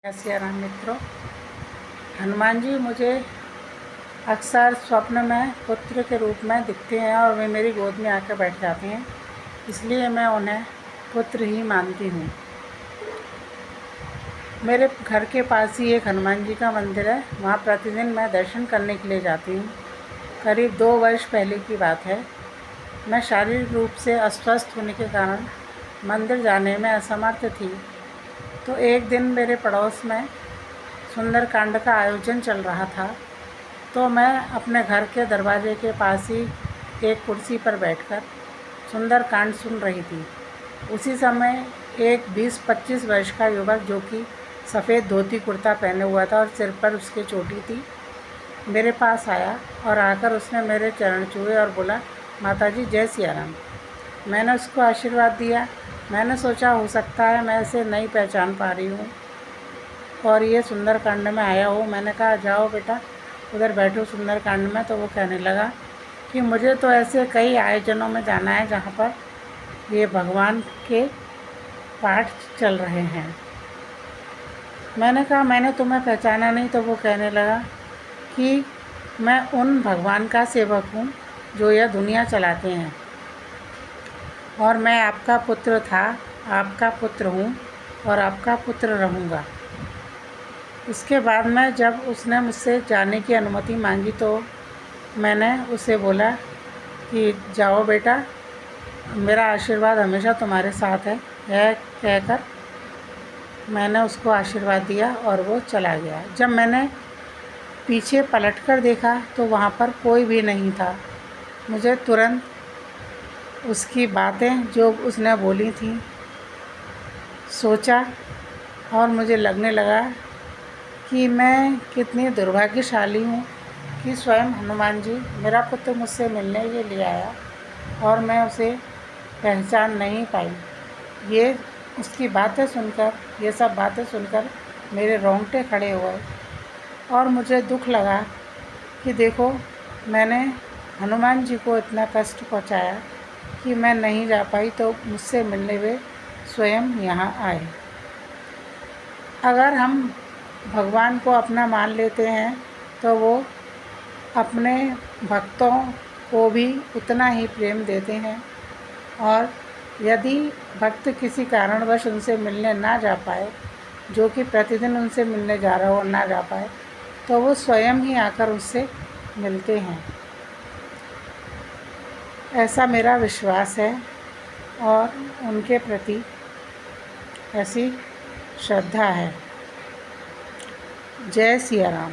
जय राम मित्रों। हनुमान जी मुझे अक्सर स्वप्न में पुत्र के रूप में दिखते हैं और वे मेरी गोद में आकर बैठ जाते हैं, इसलिए मैं उन्हें पुत्र ही मानती हूँ। मेरे घर के पास ही एक हनुमान जी का मंदिर है, वहाँ प्रतिदिन मैं दर्शन करने के लिए जाती हूँ। करीब 2 वर्ष पहले की बात है। मैं शारीरिक रूप से अस्वस्थ होने के कारण मंदिर जाने में असमर्थ थी, तो एक दिन मेरे पड़ोस में सुंदरकांड का आयोजन चल रहा था, तो मैं अपने घर के दरवाजे के पास ही एक कुर्सी पर बैठकर सुंदरकांड सुन रही थी। उसी समय एक 20-25 वर्ष का युवक, जो कि सफ़ेद धोती कुर्ता पहने हुआ था और सिर पर उसके चोटी थी, मेरे पास आया और आकर उसने मेरे चरण छुए और बोला, माताजी जय सिया राम। मैंने उसको आशीर्वाद दिया। मैंने सोचा हो सकता है मैं इसे नहीं पहचान पा रही हूँ और ये सुंदरकांड में आया हो। मैंने कहा जाओ बेटा उधर बैठो सुंदरकांड में। तो वो कहने लगा कि मुझे तो ऐसे कई आयोजनों में जाना है जहाँ पर ये भगवान के पाठ चल रहे हैं। मैंने कहा मैंने तुम्हें पहचाना नहीं। तो वो कहने लगा कि मैं उन भगवान का सेवक हूँ जो यह दुनिया चलाते हैं और मैं आपका पुत्र था, आपका पुत्र हूँ और आपका पुत्र रहूँगा। उसके बाद में जब उसने मुझसे जाने की अनुमति मांगी तो मैंने उसे बोला कि जाओ बेटा, मेरा आशीर्वाद हमेशा तुम्हारे साथ है। यह कहकर मैंने उसको आशीर्वाद दिया और वो चला गया। जब मैंने पीछे पलटकर देखा तो वहाँ पर कोई भी नहीं था। मुझे तुरंत उसकी बातें जो उसने बोली थी सोचा और मुझे लगने लगा कि मैं कितनी दुर्भाग्यशाली हूँ कि स्वयं हनुमान जी मेरा पुत्र मुझसे मिलने के लिए आया और मैं उसे पहचान नहीं पाई। ये उसकी बातें सुनकर, ये सब बातें सुनकर मेरे रोंगटे खड़े हुए और मुझे दुख लगा कि देखो मैंने हनुमान जी को इतना कष्ट पहुँचाया कि मैं नहीं जा पाई, तो मुझसे मिलने वे स्वयं यहाँ आए। अगर हम भगवान को अपना मान लेते हैं तो वो अपने भक्तों को भी उतना ही प्रेम देते हैं, और यदि भक्त किसी कारणवश उनसे मिलने ना जा पाए, जो कि प्रतिदिन उनसे मिलने जा रहा हो और ना जा पाए, तो वो स्वयं ही आकर उससे मिलते हैं। ऐसा मेरा विश्वास है और उनके प्रति ऐसी श्रद्धा है। जय सिया राम।